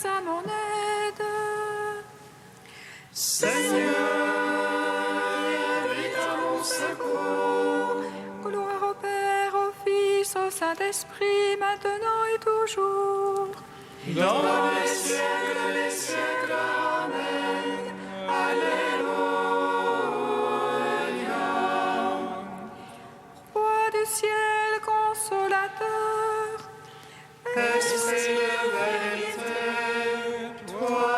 à mon aide. Seigneur, vite à mon secours. Gloire au Père, au Fils, au Saint-Esprit, maintenant et toujours. Dans les siècles des siècles, Amen. Alléluia. Roi du ciel, consolateur, Esprit de vérité, toi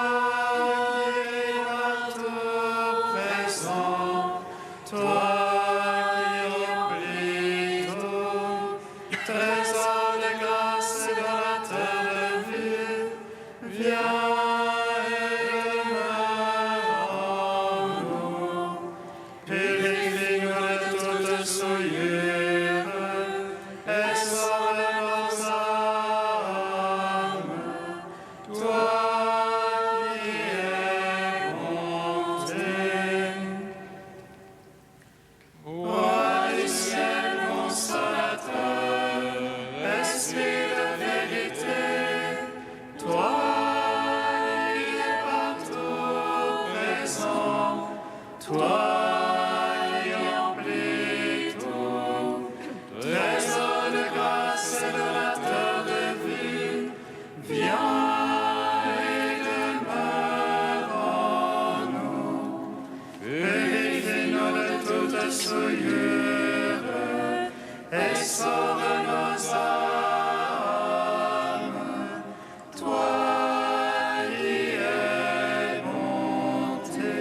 qui es partout présent, toi qui remplis tout, trésor de grâce et donateur de vie, viens et demeure en nous. Purifie-nous de toute souillure et sauve nos âmes. Toi qui es bonté. Roi du ciel consolateur, Esprit de vérité, toi qui es partout présent, toi qui remplis tout, trésor de grâce et donateur de vie, viens et demeure en nous. Purifie-nous de toute souillure et sauve nos âmes. Toi qui es bonté.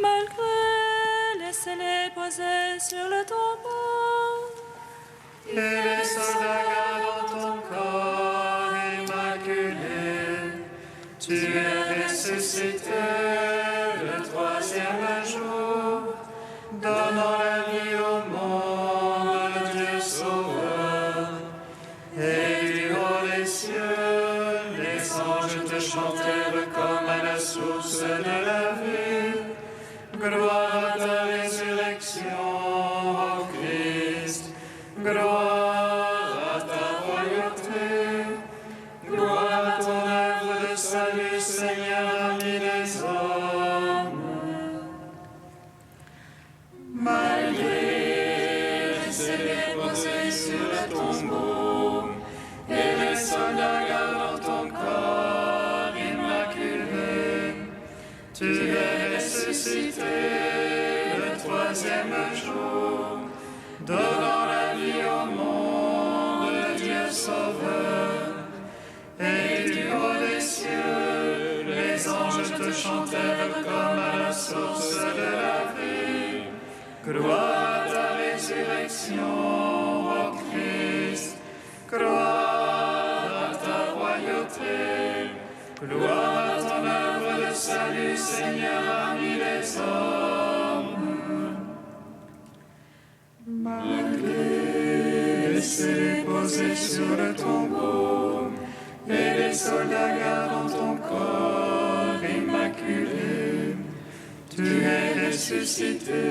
malgré les scellés posés sur le tombeau, Et les soldats gardant ton corps immaculé, tu es ressuscité le troisième jour, donnant la vie au monde, Dieu sauveur. Et du haut des cieux, les anges te chantèrent comme à la source de la vie. Gloire à ta résurrection, ô Christ. Gloire à ta royauté. Gloire à ton œuvre de salut, Seigneur, ami des hommes. Malgré les scellés posés sur le tombeau et les soldats gardant ton corps immaculé, tu es ressuscité le troisième jour, donnant la vie au monde, Dieu sauveur. Et du haut des cieux, les anges te chantèrent comme à la source de la vie. Gloire à ta résurrection, ô Christ. Gloire à ta royauté. Gloire à ton œuvre de salut, Seigneur, ami des hommes. Malgré les scellés posés sur le tombeau et les soldats gardant ton corps immaculé, tu es ressuscité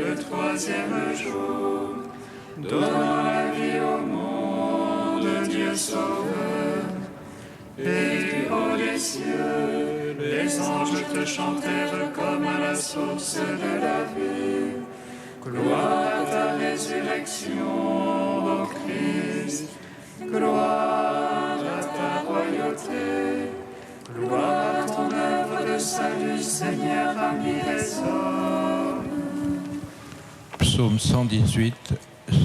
le troisième jour, donnant la vie au monde, Dieu sauveur. Et du haut des cieux, les anges te chantèrent comme à la source de la vie. Gloire à ta résurrection, ô Christ. Gloire à ta royauté. Gloire à ton œuvre de salut, Seigneur, ami des hommes. Psaume 118,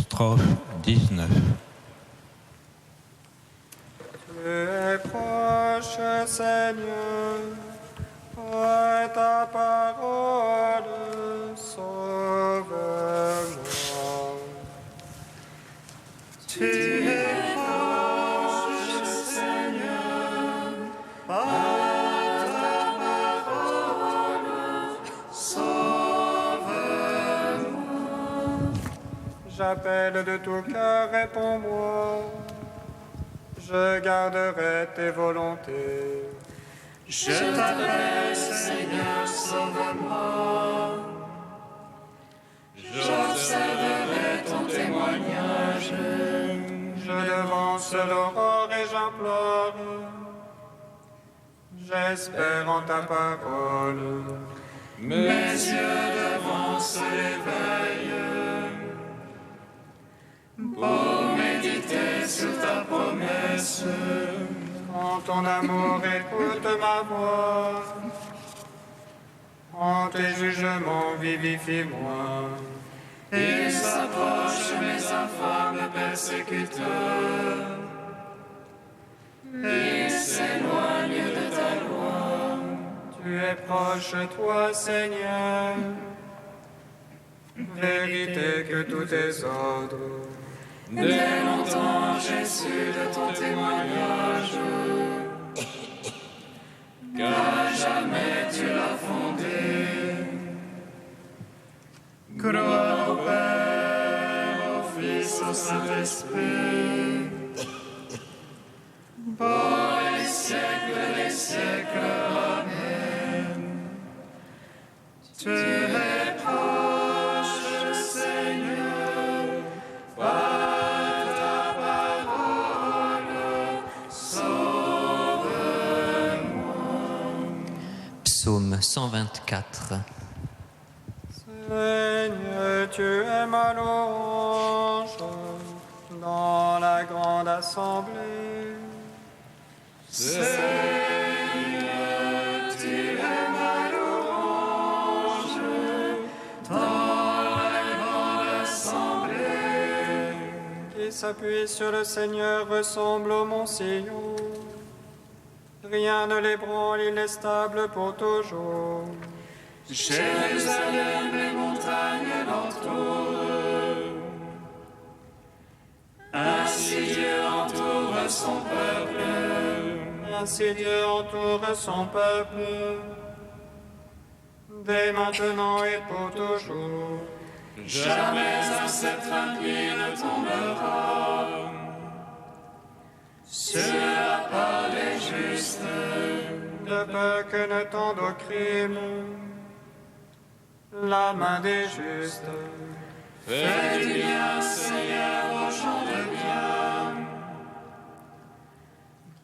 strophe 19. Tu es proche, Seigneur, par ta parole, sauve-moi. Tu es proche, Seigneur, par ta parole, sauve-moi. J'appelle de tout cœur, réponds-moi. Je garderai tes volontés. Je t'appelle, Seigneur, sauve-moi. J'observerai ton témoignage. Je devance l'aurore et et j'implore. J'espère en ta parole. Mes yeux devant se l'éveillent pour méditer sur ta promesse. En ton amour, écoute ma voix. En tes jugements, vivifie-moi. Il s'approche mes infâmes persécuteurs. Il s'éloigne de ta loi. Tu es proche, toi, Seigneur. Vérité que tous tes ordres. Dès longtemps j'ai su de ton témoignage, car jamais tu l'as fondé. Gloire au Père, au Fils, au Saint-Esprit, pour les siècles des siècles. Amen. Tu es proche, Seigneur, par ta parole, sauve-moi. Psaume 124. Seigneur, tu es ma louange dans la grande assemblée. Seigneur, tu es ma louange dans la grande assemblée. Qui s'appuie sur le Seigneur ressemble au mont Sion. Rien ne l'ébranle, il est stable pour toujours. Jérusalem, les montagnes l'entourent. Ainsi Dieu entoure son peuple. Ainsi Dieu entoure son peuple, dès maintenant et pour toujours. Jamais un sceptre impie ne tombera sur la part des justes. De peur que ne tende au crime la main des justes. Fais du bien, Seigneur, aux gens de bien,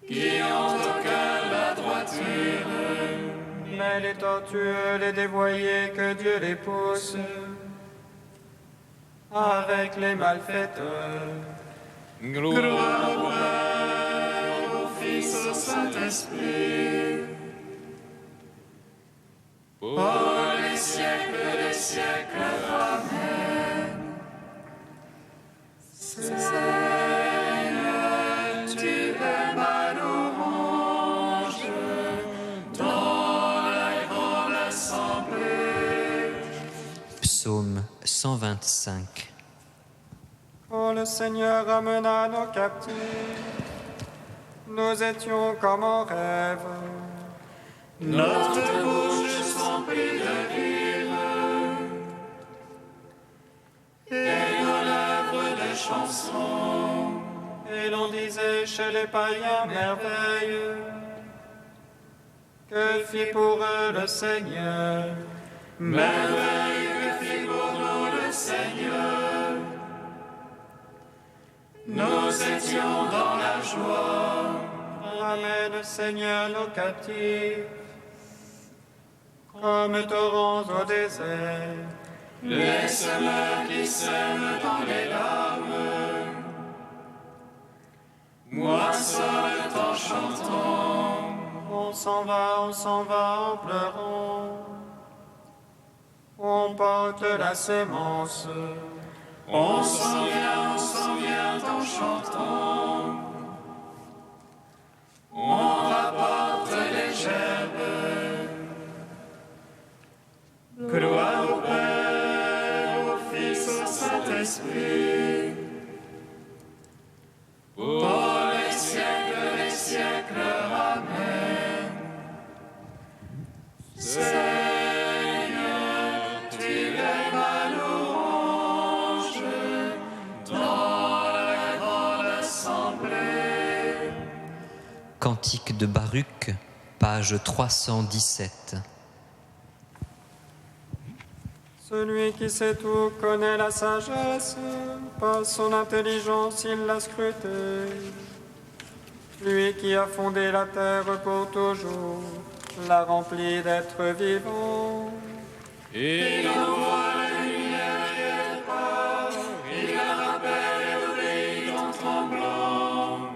qui ont au cœur la droiture. Mais les tortueux, les dévoyés, que Dieu les pousse avec les malfaiteurs. Gloire au Père, au Fils, au Saint-Esprit, pour les siècles des siècles. Amen. Seigneur, tu es ma louange dans la grande assemblée. Psaume 125. Quand le Seigneur ramena nos captifs, nous étions comme en rêve. Notre bouche s'emplit de rire et nos lèvres de chansons. Et l'on disait chez les païens merveille, que fit pour eux le Seigneur. Merveille que fit pour nous le Seigneur. Nous étions dans la joie. Ramène, Seigneur, nos captifs, comme torrents au désert. Les semeurs qui sèment dans les larmes moissonnent en chantant. On s'en va en pleurant. On porte la sémence. On s'en vient en chantant. On rapporte les gerbes. Gloire au Père, au Fils, au Saint-Esprit, pour les siècles des siècles. Amen. Seigneur, tu es ma louange dans la grande assemblée. Cantique de Baruch, page 317. Celui qui sait tout connaît la sagesse, par son intelligence il l'a scrutée. Lui qui a fondé la terre pour toujours, l'a remplie d'êtres vivants. Il envoie la lumière et elle part, il la rappelle et obéit en tremblant.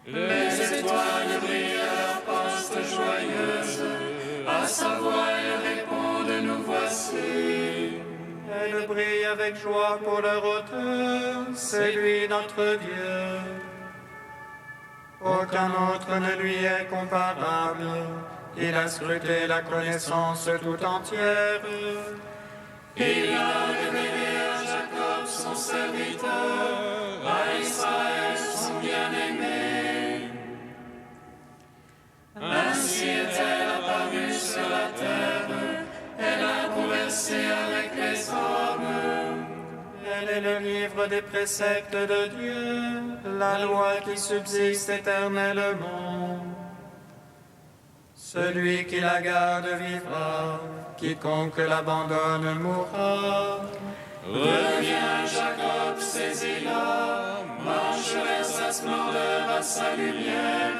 Les étoiles brillent à leur poste joyeuse, à sa voix elles répondent, nous voici. Elle brille avec joie pour leur auteur, c'est lui notre Dieu. Aucun autre ne lui est comparable, il a scruté la connaissance tout entière. Il a révélé à Jacob son serviteur, à Israël son bien-aimé. Ainsi est-elle apparue sur la terre, elle a conversé avec les hommes. Elle est le livre des préceptes de Dieu, la loi qui subsiste éternellement. Celui qui la garde vivra, quiconque l'abandonne mourra. Reviens Jacob, saisis-la, marche vers sa splendeur, à sa lumière.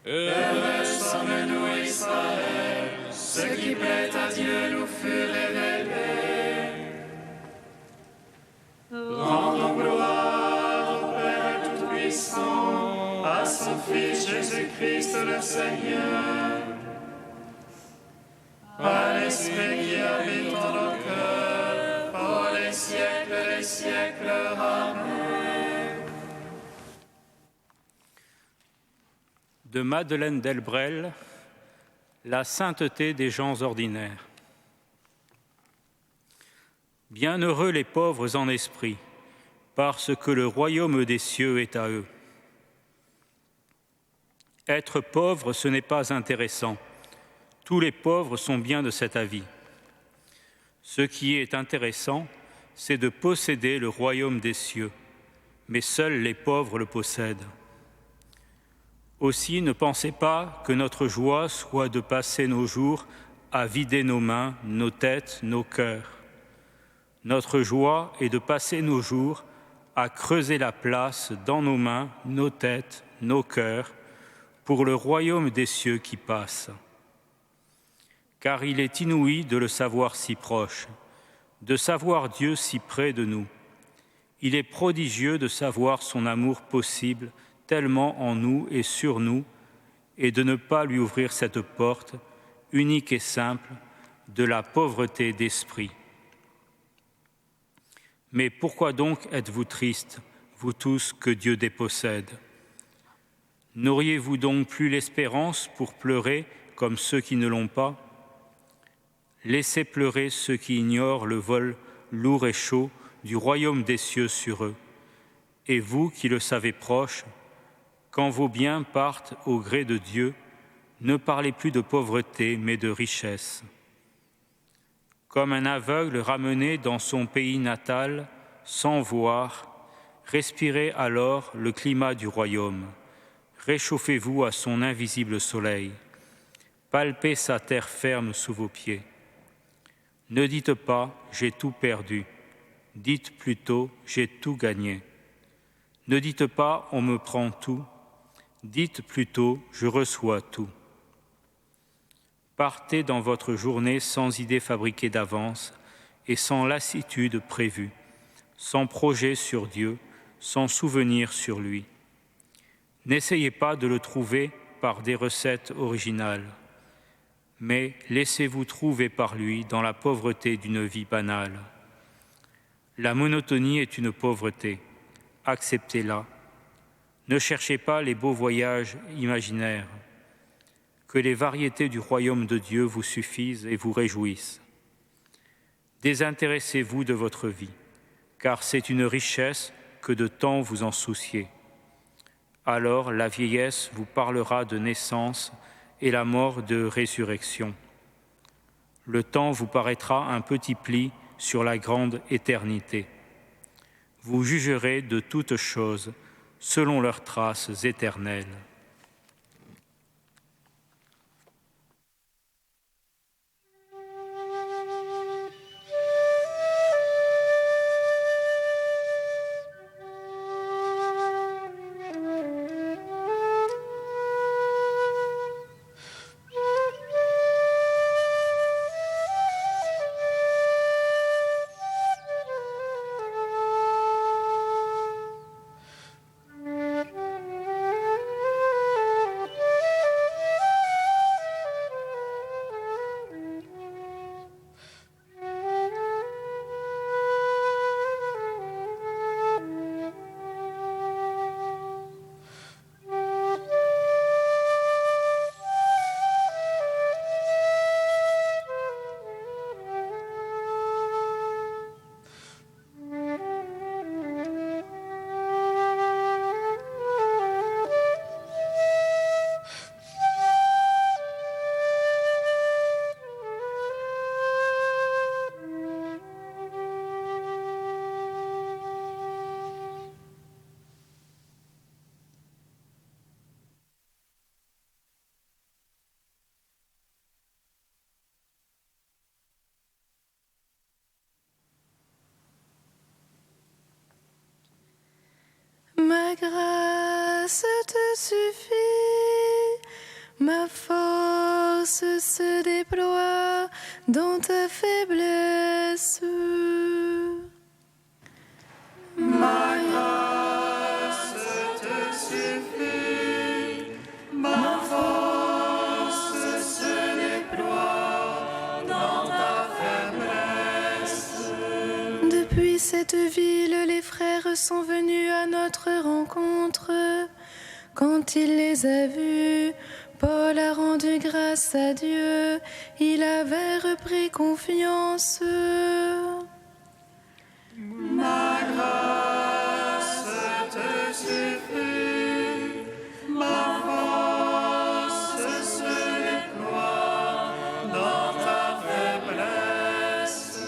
Heureux sommes-nous Israël, ce qui plaît à Dieu nous fut révélé. Rendons gloire au Père Tout-Puissant, à son Fils Jésus-Christ le Seigneur, à l'Esprit qui habite en nos cœurs, pour les siècles des siècles. Amen. De Madeleine Delbrel, la sainteté des gens ordinaires. Bienheureux les pauvres en esprit, parce que le royaume des cieux est à eux. Être pauvre, ce n'est pas intéressant. Tous les pauvres sont bien de cet avis. Ce qui est intéressant, c'est de posséder le royaume des cieux, mais seuls les pauvres le possèdent. Aussi, ne pensez pas que notre joie soit de passer nos jours à vider nos mains, nos têtes, nos cœurs. Notre joie est de passer nos jours à creuser la place dans nos mains, nos têtes, nos cœurs, pour le royaume des cieux qui passe. Car il est inouï de le savoir si proche, de savoir Dieu si près de nous. Il est prodigieux de savoir son amour possible tellement en nous et sur nous, et de ne pas lui ouvrir cette porte, unique et simple, de la pauvreté d'esprit. Mais pourquoi donc êtes-vous tristes, vous tous que Dieu dépossède? N'auriez-vous donc plus l'espérance pour pleurer comme ceux qui ne l'ont pas? Laissez pleurer ceux qui ignorent le vol lourd et chaud du royaume des cieux sur eux. Et vous qui le savez proche, quand vos biens partent au gré de Dieu, ne parlez plus de pauvreté, mais de richesse. Comme un aveugle ramené dans son pays natal, sans voir, respirez alors le climat du royaume. Réchauffez-vous à son invisible soleil. Palpez sa terre ferme sous vos pieds. Ne dites pas « j'ai tout perdu », dites plutôt « j'ai tout gagné ». Ne dites pas « on me prend tout », dites plutôt « je reçois tout ». Partez dans votre journée sans idée fabriquée d'avance et sans lassitude prévue, sans projet sur Dieu, sans souvenir sur lui. N'essayez pas de le trouver par des recettes originales, mais laissez-vous trouver par lui dans la pauvreté d'une vie banale. La monotonie est une pauvreté, acceptez-la. Ne cherchez pas les beaux voyages imaginaires. Que les variétés du royaume de Dieu vous suffisent et vous réjouissent. Désintéressez-vous de votre vie, car c'est une richesse que de tant vous en souciez. Alors la vieillesse vous parlera de naissance et la mort de résurrection. Le temps vous paraîtra un petit pli sur la grande éternité. Vous jugerez de toutes choses selon leurs traces éternelles. grâce te suffit, ma force se déploie dans ta faiblesse. Ma grâce te suffit, ma force se déploie dans ta faiblesse. Depuis cette ville, les frères sont venus à notre rencontre. Quand il les a vus, Paul a rendu grâce à Dieu. Il avait repris confiance. Ma grâce te suffit, ma force se déploie dans ta faiblesse.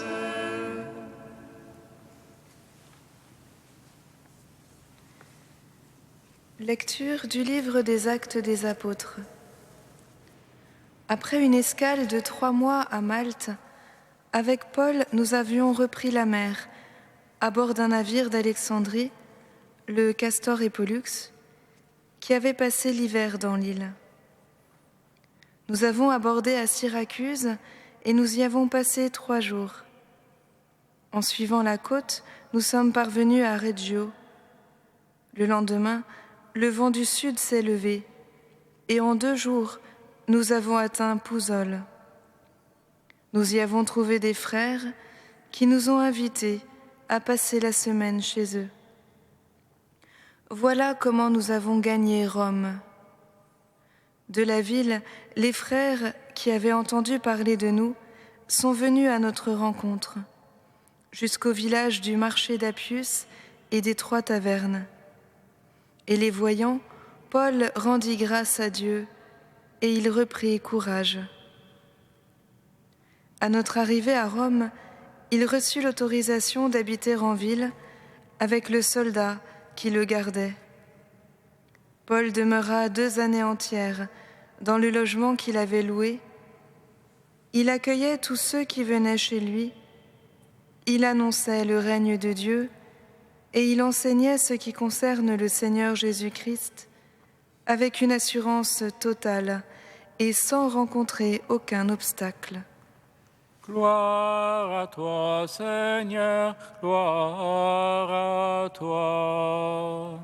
Lecture du livre des Actes des Apôtres. Après une escale de 3 mois à Malte, avec Paul, nous avions repris la mer, à bord d'un navire d'Alexandrie, le Castor et Pollux, qui avait passé l'hiver dans l'île. Nous avons abordé à Syracuse et nous y avons passé 3 jours. En suivant la côte, nous sommes parvenus à Reggio. Le lendemain, le vent du sud s'est levé et en 2 jours, nous avons atteint Pouzole. Nous y avons trouvé des frères qui nous ont invités à passer la semaine chez eux. Voilà comment nous avons gagné Rome. De la ville, les frères qui avaient entendu parler de nous sont venus à notre rencontre, jusqu'au village du marché d'Appius et des 3 tavernes. Et les voyant, Paul rendit grâce à Dieu et il reprit courage. À notre arrivée à Rome, il reçut l'autorisation d'habiter en ville avec le soldat qui le gardait. Paul demeura 2 années entières dans le logement qu'il avait loué. Il accueillait tous ceux qui venaient chez lui. Il annonçait le règne de Dieu et il enseignait ce qui concerne le Seigneur Jésus-Christ avec une assurance totale et sans rencontrer aucun obstacle. Gloire à toi, Seigneur, gloire à toi.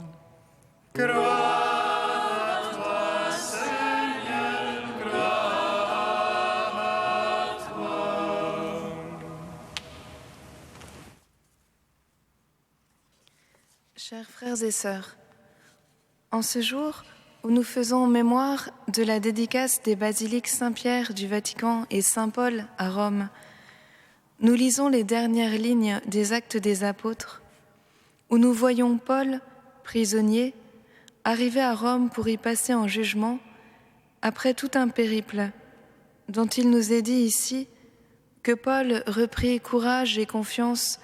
Gloire à toi, Seigneur, gloire à toi. Chers frères et sœurs, en ce jour où nous faisons mémoire de la dédicace des basiliques Saint-Pierre du Vatican et Saint-Paul à Rome, nous lisons les dernières lignes des Actes des Apôtres, où nous voyons Paul, prisonnier, arriver à Rome pour y passer en jugement, après tout un périple, dont il nous est dit ici que Paul reprit courage et confiance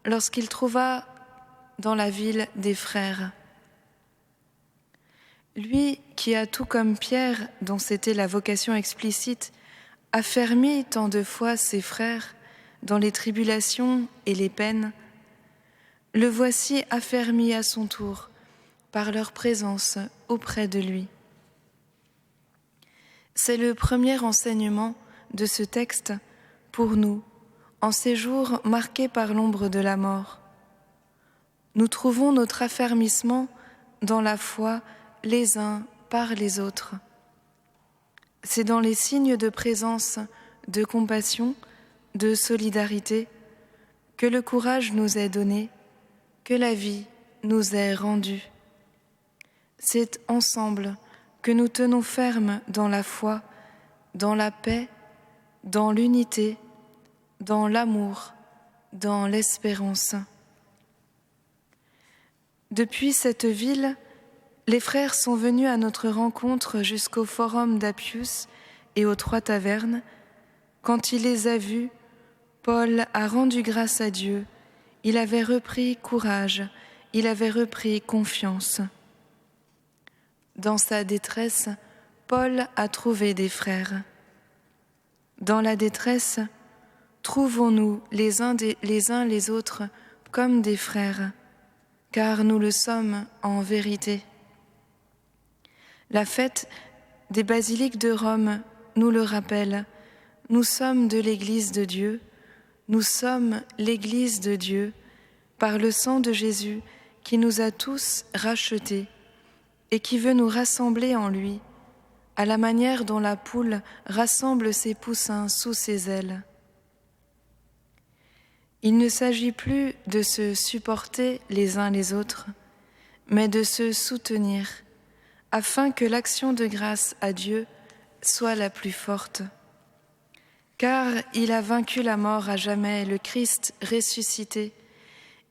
lorsqu'il trouva dans la ville des frères. Lui qui a tout comme Pierre, dont c'était la vocation explicite, affermi tant de fois ses frères dans les tribulations et les peines, le voici affermi à son tour par leur présence auprès de lui. C'est le premier enseignement de ce texte pour nous, en ces jours marqués par l'ombre de la mort. Nous trouvons notre affermissement dans la foi les uns par les autres. C'est dans les signes de présence, de compassion, de solidarité que le courage nous est donné, que la vie nous est rendue. C'est ensemble que nous tenons ferme dans la foi, dans la paix, dans l'unité, dans l'amour, dans l'espérance. Depuis cette ville, les frères sont venus à notre rencontre jusqu'au forum d'Appius et aux 3 tavernes. Quand il les a vus, Paul a rendu grâce à Dieu. Il avait repris courage, il avait repris confiance. Dans sa détresse, Paul a trouvé des frères. Dans la détresse, trouvons-nous les uns les autres comme des frères, car nous le sommes en vérité. La fête des basiliques de Rome nous le rappelle. Nous sommes de l'Église de Dieu, nous sommes l'Église de Dieu par le sang de Jésus qui nous a tous rachetés et qui veut nous rassembler en lui, à la manière dont la poule rassemble ses poussins sous ses ailes. Il ne s'agit plus de se supporter les uns les autres, mais de se soutenir, afin que l'action de grâce à Dieu soit la plus forte. Car il a vaincu la mort à jamais, le Christ ressuscité,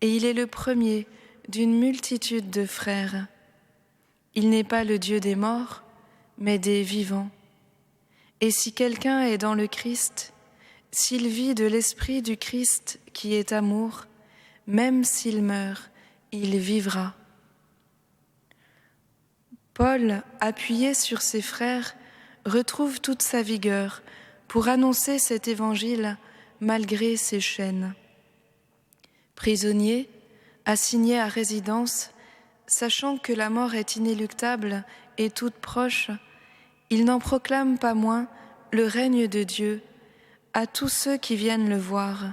et il est le premier d'une multitude de frères. Il n'est pas le Dieu des morts, mais des vivants. Et si quelqu'un est dans le Christ, s'il vit de l'esprit du Christ qui est amour, même s'il meurt, il vivra. Paul, appuyé sur ses frères, retrouve toute sa vigueur pour annoncer cet évangile malgré ses chaînes. Prisonnier, assigné à résidence, sachant que la mort est inéluctable et toute proche, il n'en proclame pas moins le règne de Dieu à tous ceux qui viennent le voir.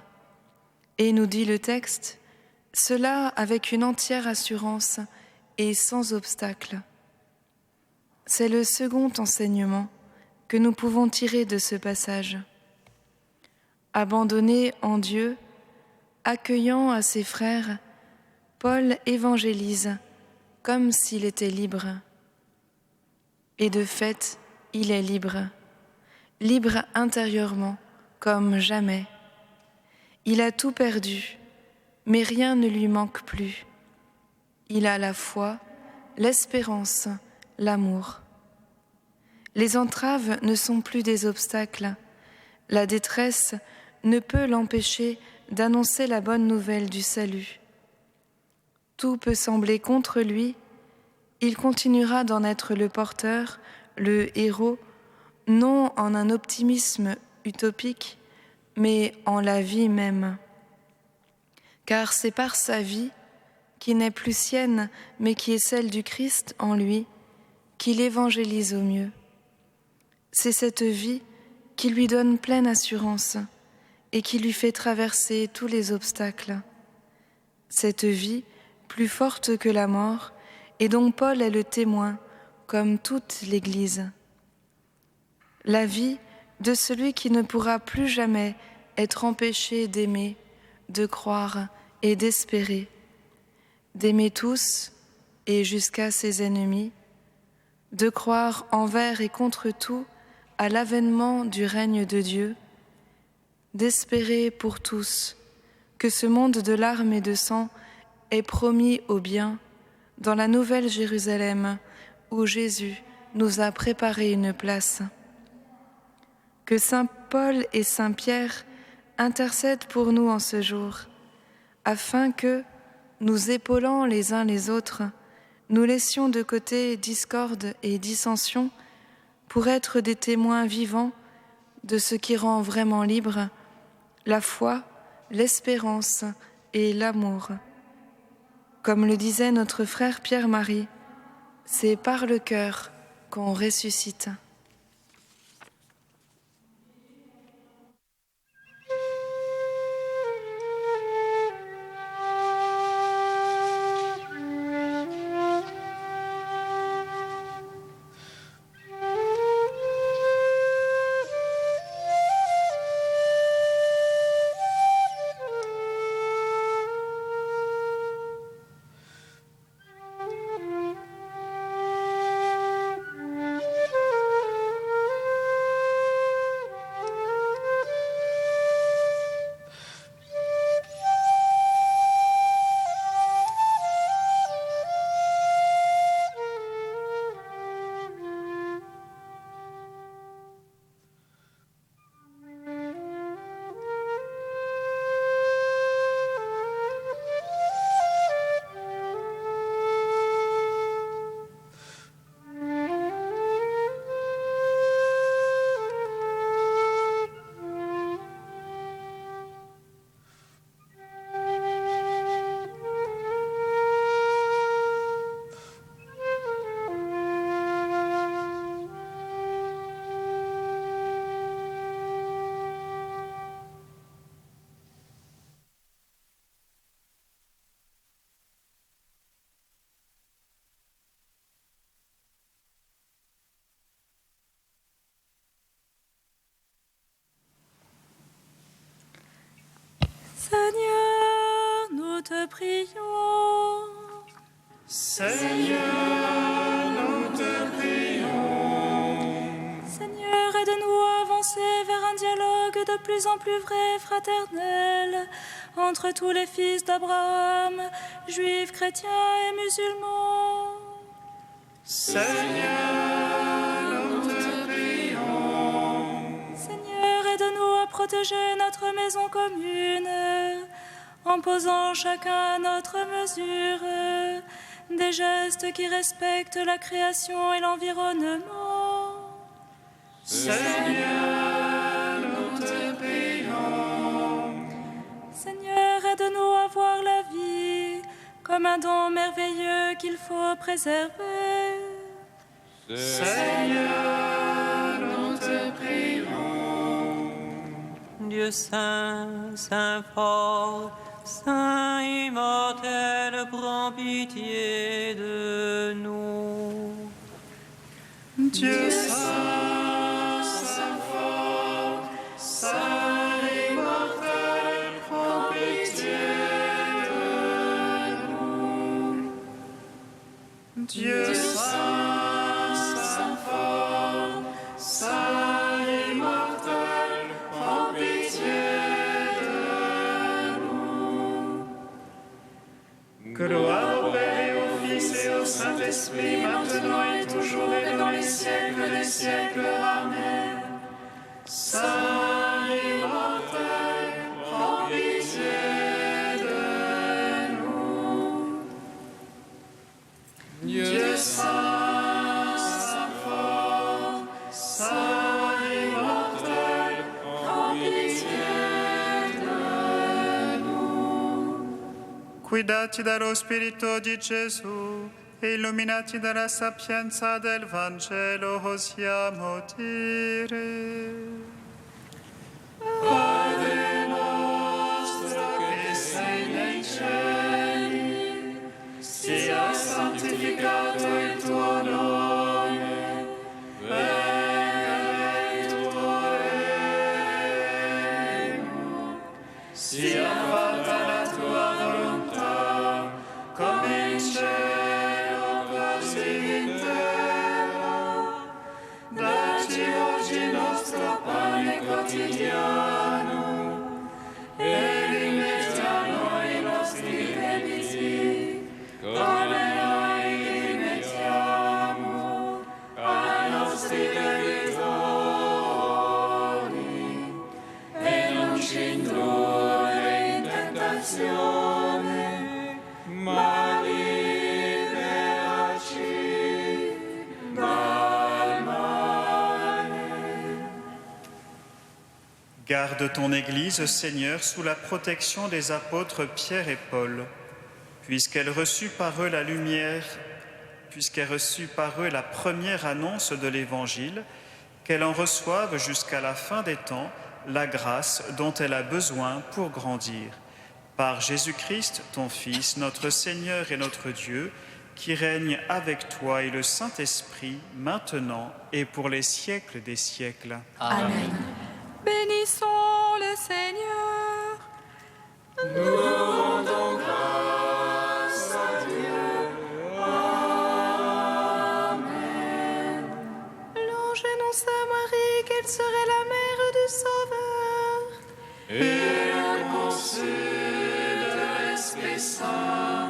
Et nous dit le texte, cela avec une entière assurance et sans obstacle. C'est le second enseignement que nous pouvons tirer de ce passage. Abandonné en Dieu, accueillant à ses frères, Paul évangélise comme s'il était libre. Et de fait, il est libre, libre intérieurement comme jamais. Il a tout perdu, mais rien ne lui manque plus. Il a la foi, l'espérance, l'amour. Les entraves ne sont plus des obstacles. La détresse ne peut l'empêcher d'annoncer la bonne nouvelle du salut. Tout peut sembler contre lui, il continuera d'en être le porteur, le héros, non en un optimisme utopique, mais en la vie même. Car c'est par sa vie, qui n'est plus sienne, mais qui est celle du Christ en lui, qu'il évangélise au mieux. C'est cette vie qui lui donne pleine assurance et qui lui fait traverser tous les obstacles. Cette vie, plus forte que la mort, et dont Paul est le témoin, comme toute l'Église. La vie de celui qui ne pourra plus jamais être empêché d'aimer, de croire et d'espérer, d'aimer tous et jusqu'à ses ennemis, de croire envers et contre tout à l'avènement du règne de Dieu, d'espérer pour tous que ce monde de larmes et de sang est promis au bien dans la nouvelle Jérusalem où Jésus nous a préparé une place. Que Saint Paul et Saint Pierre intercèdent pour nous en ce jour, afin que, nous épaulant les uns les autres, nous laissions de côté discorde et dissension pour être des témoins vivants de ce qui rend vraiment libre la foi, l'espérance et l'amour. Comme le disait notre frère Pierre-Marie, c'est par le cœur qu'on ressuscite. Seigneur, nous te prions. Seigneur, nous te prions. Seigneur, aide-nous à avancer vers un dialogue de plus en plus vrai et fraternel entre tous les fils d'Abraham, juifs, chrétiens et musulmans. Seigneur, nous te prions. Seigneur, aide-nous à protéger notre maison commune en posant chacun à notre mesure des gestes qui respectent la création et l'environnement. Seigneur, nous te prions. Seigneur, aide-nous à voir la vie comme un don merveilleux qu'il faut préserver. Seigneur, nous te prions. Dieu saint, saint fort, saint immortel, prends pitié de nous. Dieu saint, saint fort, saint immortel, prends pitié de nous. Dieu saint, saint fort, saint immortel, prends pitié de nous. Gloire au Père et au Fils et au Saint-Esprit, maintenant et toujours et dans les siècles des siècles. Amen. Saint immortel, prends pitié de nous. Dieu saint, saint fort, saint immortel, prends pitié de nous. Guidati dallo Spirito di Gesù e illuminati dalla sapienza del Vangelo, osiamo dire: Padre nostro che sei nei cieli, sia santificato il tuo nome, venga il tuo regno, sia fatta la tua volontà, come in cielo così in terra. Dacci oggi il nostro pane quotidiano e rimetti a noi i nostri debiti, come noi rimettiamo ai nostri debitori, e non ci indurre in tentazione, ma liberaci dal male. Garde ton Église, Seigneur, sous la protection des apôtres Pierre et Paul, puisqu'elle reçut par eux la lumière, puisqu'elle reçut par eux la première annonce de l'Évangile, qu'elle en reçoive jusqu'à la fin des temps la grâce dont elle a besoin pour grandir. Par Jésus-Christ, ton Fils, notre Seigneur et notre Dieu, qui règne avec toi et le Saint-Esprit, maintenant et pour les siècles des siècles. Amen. Bénissons le Seigneur. Nous rendons grâce à Dieu. Amen. L'ange annonce à Marie qu'elle serait la mère du Sauveur. Et conçu de l'Esprit Saint,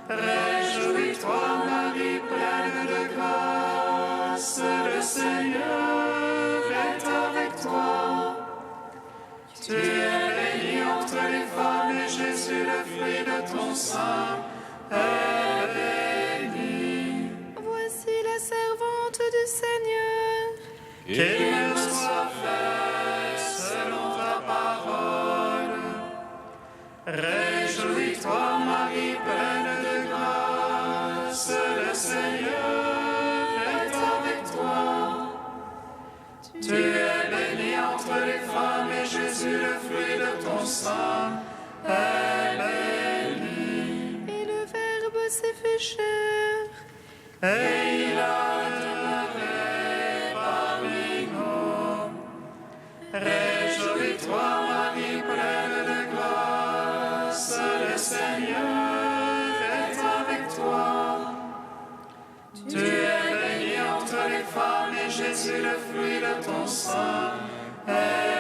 réjouis-toi, Marie, pleine de grâce, le Seigneur est avec toi. Tu es bénie entre les femmes et Jésus, le fruit de ton sein, est béni. Voici la servante du Seigneur. Qu'il me soit fait selon ta parole. Réjouis-toi, Marie, pleine de grâce, le Seigneur est avec toi. Tu es bénie entre les femmes et Jésus, le fruit de ton sein, est béni. Et le Verbe s'est fait chair. Et il a demeuré parmi nous. Réjouis-toi, Marie, pleine de grâce. Le Seigneur est avec toi. Tu es bénie entre les femmes et Jésus, le fruit de ton sein, est